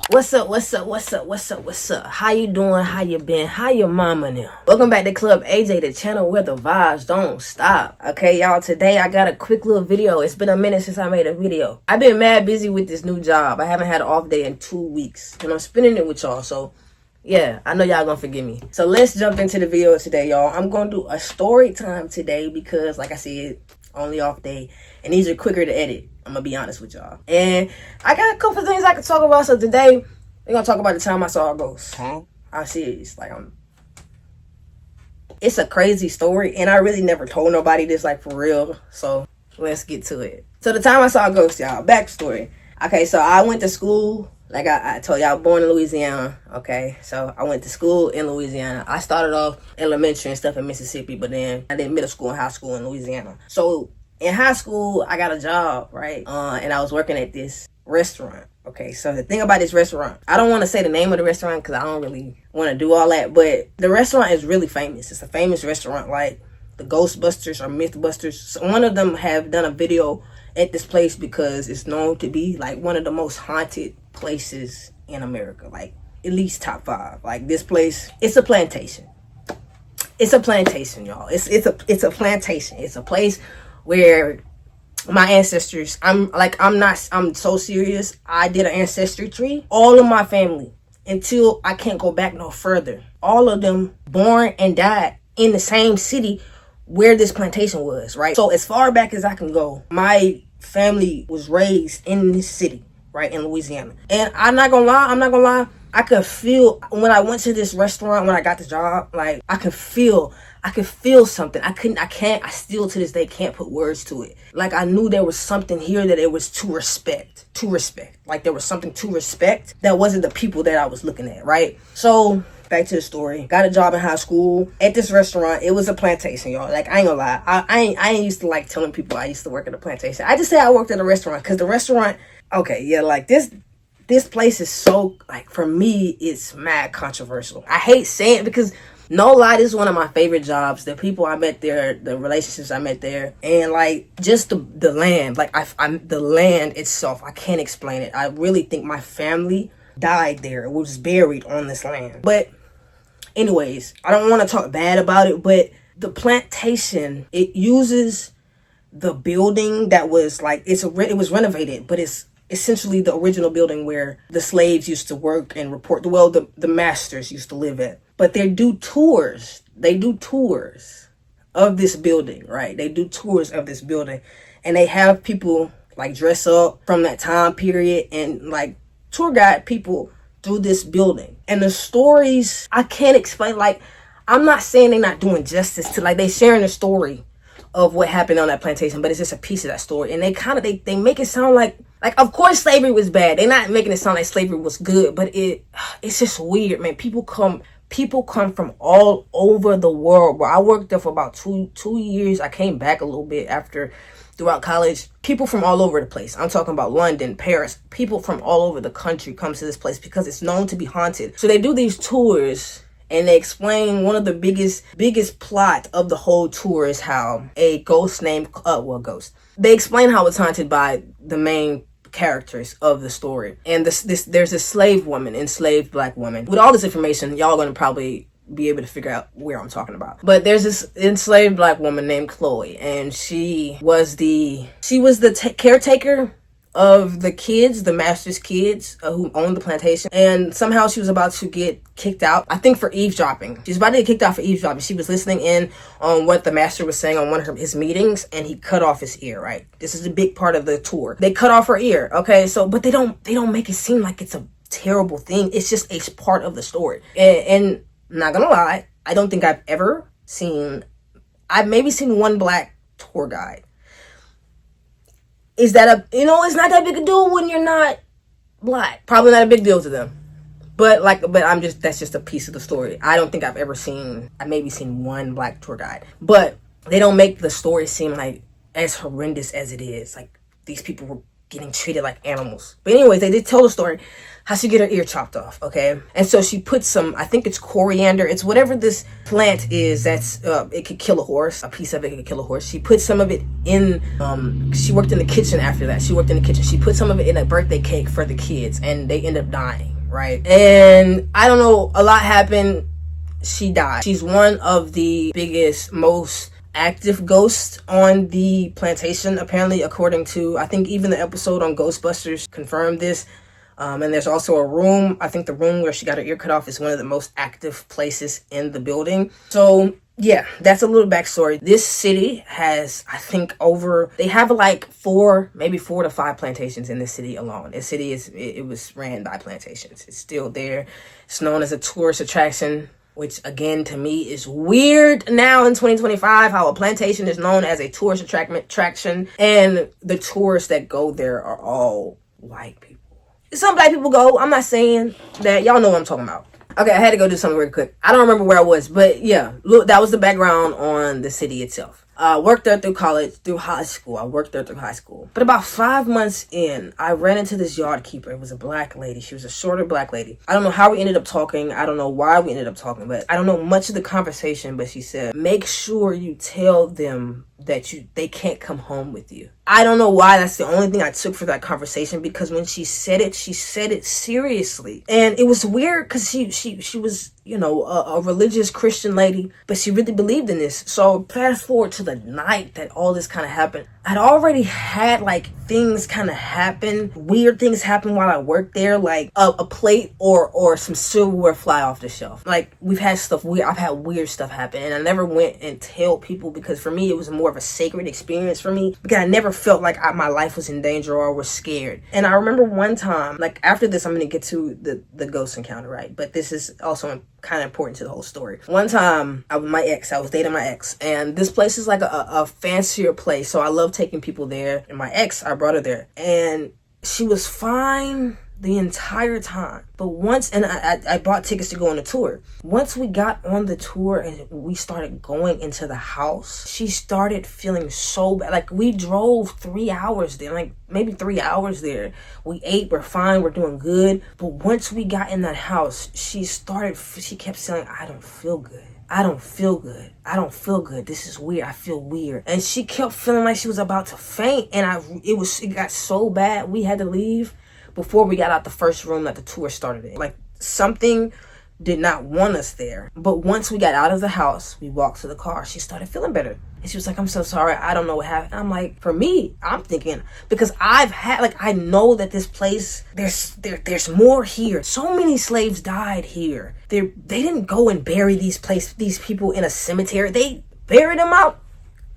What's up, what's up, what's up, what's up, what's up? How you doing? How you been? How your mama now? Welcome back to Club AJ, the channel where the vibes don't stop. Okay, y'all, today I got a quick little video. It's been a minute since I made a video. I've been mad busy with this new job. I haven't had an off day in 2 weeks. And I'm spending it with y'all, so yeah, I know y'all gonna forgive me. So let's jump into the video today, y'all. I'm gonna do a story time today because, like I said, only off day. And these are quicker to edit. I'm gonna be honest with y'all. And I got a couple things I can talk about. So today, we're gonna talk about the time I saw a ghost. I'm serious. It's a crazy story. And I really never told nobody this, like, for real. So let's get to it. So the time I saw a ghost, y'all. Backstory. Okay, so I went to school. Like I told y'all, born in Louisiana, okay? So I went to school in Louisiana. I started off elementary and stuff in Mississippi, but then I did middle school and high school in Louisiana. So in high school, I got a job, right? And I was working at this restaurant, okay? So the thing about this restaurant, I don't want to say the name of the restaurant because I don't really want to do all that, but the restaurant is really famous. It's a famous restaurant, like the Ghostbusters or Mythbusters. So one of them have done a video at this place because it's known to be like one of the most haunted places in America, like at least top 5. Like this place, it's a plantation. It's a plantation, y'all. It's a plantation. It's a place where my ancestors, I'm so serious. I did an ancestry tree. All of my family, until I can't go back no further, all of them born and died in the same city where this plantation was, right? So as far back as I can go, my family was raised in this city, right, in Louisiana. And I'm not gonna lie, I could feel when I went to this restaurant, when I got the job, like I could feel something. I still to this day can't put words to it. Like I knew there was something here that it was to respect. Like there was something to respect that wasn't the people that I was looking at, right? So back to the story. Got a job in high school at this restaurant. It was a plantation, y'all. Like I ain't gonna lie. I ain't used to like telling people I used to work at a plantation. I just say I worked at a restaurant because the restaurant, okay, yeah, like this place is so, like, for me, it's mad controversial. I hate saying it because, no lie, this is one of my favorite jobs. The people I met there, the relationships I met there, and like just the land, like the land itself, I can't explain it. I really think my family died there. It was buried on this land. But anyways, I don't want to talk bad about it, but the plantation, it uses the building that was like, it was renovated, but it's essentially the original building where the slaves used to work and report, well, the masters used to live at. But they do tours of this building, right? They do tours of this building, and they have people like dress up from that time period and like tour guide people through this building. And the stories, I can't explain. Like, I'm not saying they're not doing justice to, like, they sharing the story of what happened on that plantation, but it's just a piece of that story. And they make it sound like of course slavery was bad. They're not making it sound like slavery was good, but it's just weird, man. People come from all over the world. Where I worked there for about two years. I came back a little bit throughout college. People from all over the place. I'm talking about London, Paris. People from all over the country come to this place because it's known to be haunted. So they do these tours, and they explain one of the biggest plot of the whole tour is how a ghost named, they explain how it's haunted by the main characters of the story. And there's a slave woman, enslaved black woman. With all this information, y'all gonna probably be able to figure out where I'm talking about. But there's this enslaved black woman named Chloe, and she was the caretaker of the kids, the master's kids, who owned the plantation. And somehow she was about to get kicked out, I think for eavesdropping. She was about to get kicked out for eavesdropping. She was listening in on what the master was saying on one of his meetings, and he cut off his ear, right? This is a big part of the tour. They cut off her ear, okay? So, but they don't make it seem like it's a terrible thing. It's just a part of the story. And I'm not gonna lie, I don't think I've maybe seen one black tour guide. Is that it's not that big a deal when you're not black. Probably not a big deal to them. But that's just a piece of the story. I don't think I've maybe seen one black tour guide. But they don't make the story seem like as horrendous as it is. Like these people were getting treated like animals. But anyways, they did tell the story how she get her ear chopped off, okay? And so she put some, I think it's coriander, it's whatever this plant is that's, it could kill a horse, a piece of it could kill a horse. She put some of it in, she worked in the kitchen after that. She put some of it in a birthday cake for the kids, and they end up dying. right? And I don't know, a lot happened. She died. She's one of the biggest, most active ghosts on the plantation, apparently, according to, I think even the episode on Ghostbusters confirmed this. And there's also a room, I think the room where she got her ear cut off is one of the most active places in the building. So yeah, that's a little backstory. This city has, I think, they have like maybe 4 to 5 plantations in this city alone. This city it was ran by plantations. It's still there. It's known as a tourist attraction, which again, to me, is weird now in 2025, how a plantation is known as a tourist attraction, and the tourists that go there are all white people. Some black people go. I'm not saying that. Y'all know what I'm talking about. Okay, I had to go do something real quick. I don't remember where I was, but yeah, look, that was the background on the city itself. I worked there through high school. But about 5 months in, I ran into this yard keeper. It was a black lady. She was a shorter black lady. I don't know how we ended up talking. I don't know why we ended up talking, but I don't know much of the conversation, but she said, make sure you tell them that they can't come home with you. I don't know why. That's the only thing I took for that conversation, because when she said it seriously. And it was weird because she was, you know, a religious Christian lady, but she really believed in this. So fast forward to the night that all this kind of happened, I'd already had like things kind of happen, weird things happen while I worked there, like a plate or some silverware fly off the shelf. Like I've had weird stuff happen, and I never went and tell people, because for me it was more of a sacred experience for me, because I never felt like my life was in danger or was scared. And I remember one time, like after this I'm going to get to the ghost encounter, right? But this is also kind of important to the whole story. One time I was dating my ex, and this place is like a fancier place, so I love taking people there. And my ex, I brought her there, and she was fine the entire time. But once, and I bought tickets to go on the tour. Once we got on the tour and we started going into the house, she started feeling so bad. Like we drove 3 hours there, like maybe 3 hours there. We ate, we're fine, we're doing good. But once we got in that house, she kept saying, I don't feel good. I don't feel good. I don't feel good. This is weird. I feel weird. And she kept feeling like she was about to faint. And it got so bad, we had to leave before we got out the first room that the tour started in. Like something did not want us there. But once we got out of the house, we walked to the car, she started feeling better. And she was like, I'm so sorry, I don't know what happened. I'm like, for me, I'm thinking, because I know that this place, there's more here. So many slaves died here. They didn't go and bury these people in a cemetery. They buried them out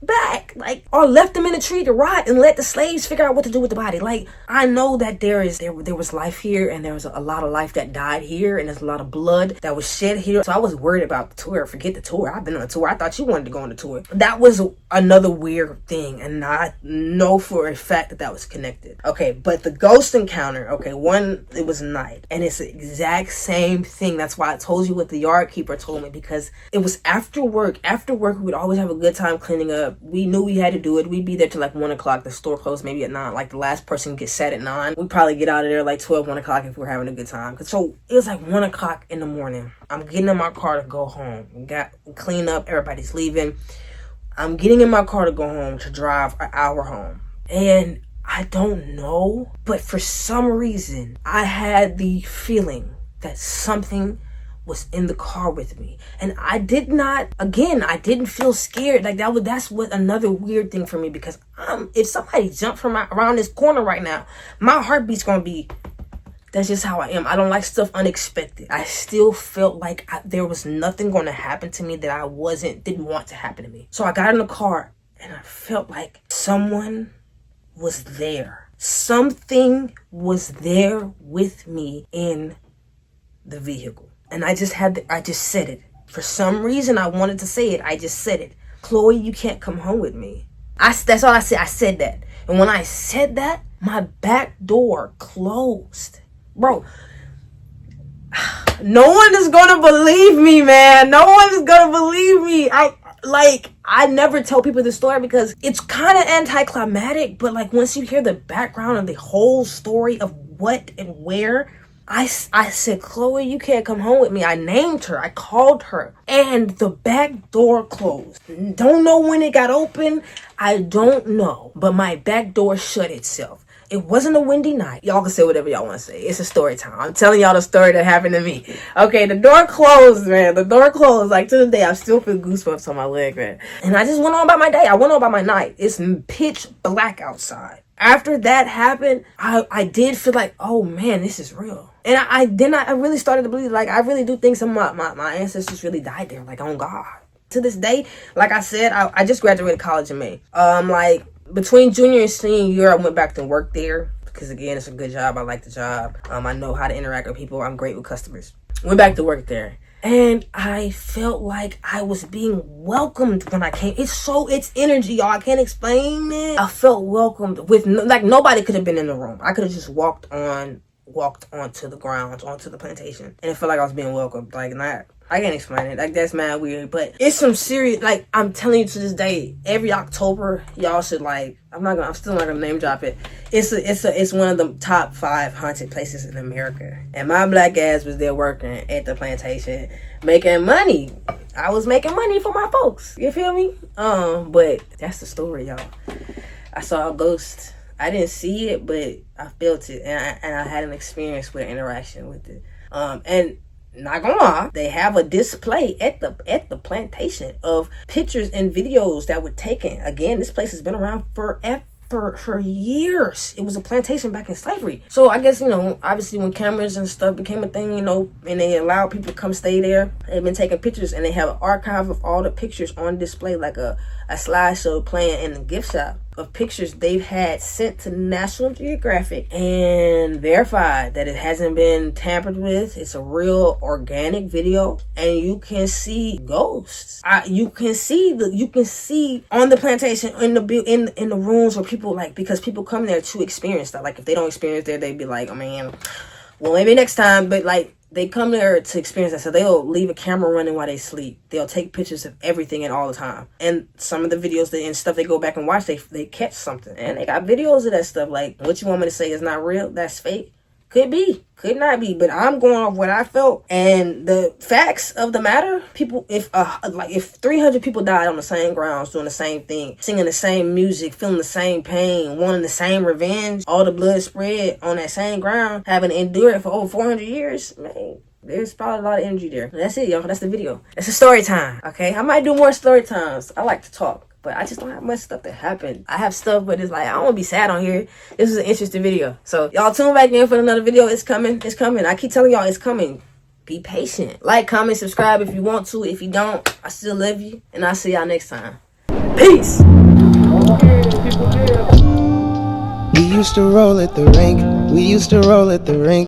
back, like, or left them in a tree to rot and let the slaves figure out what to do with the body. Like, I know that there was life here, and there was a lot of life that died here, and there's a lot of blood that was shed here. So I was worried about the tour. Forget the tour. I've been on a tour. I thought you wanted to go on the tour. That was another weird thing, and I know for a fact that was connected. Okay, but the ghost encounter, okay, it was night, and it's the exact same thing. That's why I told you what the yard keeper told me, because it was after work. After work, we would always have a good time cleaning up. We knew we had to do it. We'd be there till like 1 o'clock. The store closed maybe at 9. Like the last person gets set at 9. We'd probably get out of there like 12, 1 o'clock if we were having a good time. So it was like 1 o'clock in the morning. I'm getting in my car to go home. We got clean up. Everybody's leaving. I'm getting in my car to go home, to drive an hour home. And I don't know, but for some reason, I had the feeling that something was in the car with me. And I didn't feel scared. Like that's what another weird thing for me, because if somebody jumped from around this corner right now, my heartbeat's gonna be, that's just how I am. I don't like stuff unexpected. I still felt like there was nothing going to happen to me that I didn't want to happen to me. So I got in the car and I felt like someone was there. Something was there with me in the vehicle. And I just said it. For some reason, I wanted to say it. I just said it. Chloe, you can't come home with me. That's all I said. I said that. And when I said that, my back door closed. Bro, no one is going to believe me, man. No one is going to believe me. I never tell people this story because it's kind of anticlimactic. But like once you hear the background and the whole story of what and where, I said, Chloe, you can't come home with me. I named her. I called her. And the back door closed. Don't know when it got open. I don't know. But my back door shut itself. It wasn't a windy night. Y'all can say whatever y'all want to say. It's a story time. I'm telling y'all the story that happened to me. Okay, the door closed, man. The door closed. Like, to this day, I still feel goosebumps on my leg, man. And I just went on about my day. I went on about my night. It's pitch black outside. After that happened, I did feel like, oh man, this is real. And I really started to believe, like, I really do think some of my ancestors really died there, like, on God. To this day, like I said, I just graduated college in May. Like, between junior and senior year, I went back to work there because, again, it's a good job. I like the job. I know how to interact with people. I'm great with customers. Went back to work there. And I felt like I was being welcomed when I came. It's energy, y'all. I can't explain it. I felt welcomed with, like, nobody could have been in the room. I could have just walked onto the grounds, onto the plantation. And it felt like I was being welcomed. Like, not... I can't explain it. Like, that's mad weird. But it's some serious, like, I'm telling you to this day, every October, y'all should, like, I'm still not gonna name drop it. It's one of the top 5 haunted places in America. And my black ass was there working at the plantation, making money. I was making money for my folks. You feel me? But that's the story, y'all. I saw a ghost. I didn't see it, but I felt it. And I had an experience with an interaction with it. And not gonna lie, they have a display at the plantation of pictures and videos that were taken. Again, this place has been around forever, for years. It was a plantation back in slavery. So I guess, obviously when cameras and stuff became a thing, and they allowed people to come stay there, they've been taking pictures, and they have an archive of all the pictures on display, like a slideshow playing in the gift shop of pictures they've had sent to National Geographic and verified that it hasn't been tampered with. It's a real organic video, and you can see ghosts. You can see on the plantation, in the rooms where people, like, because people come there to experience that. Like, if they don't experience there, they'd be like, oh man, well, maybe next time. But, like, they come there to experience that, so they'll leave a camera running while they sleep. They'll take pictures of everything and all the time. And some of the videos and stuff they go back and watch, they catch something. And they got videos of that stuff. Like, what you want me to say is not real? That's fake? Could be. Could not be. But I'm going off what I felt. And the facts of the matter, people, if 300 people died on the same grounds, doing the same thing, singing the same music, feeling the same pain, wanting the same revenge, all the blood spread on that same ground, having endured it for over 400 years, man, there's probably a lot of energy there. That's it, y'all. That's the video. That's a story time, okay? I might do more story times. I like to talk, but I just don't have much stuff that happened. I have stuff, but it's like, I don't want to be sad on here. This is an interesting video. So y'all tune back in for another video. It's coming. It's coming. I keep telling y'all it's coming. Be patient. Like, comment, subscribe if you want to. If you don't, I still love you. And I'll see y'all next time. Peace. We used to roll at the rink. We used to roll at the rink.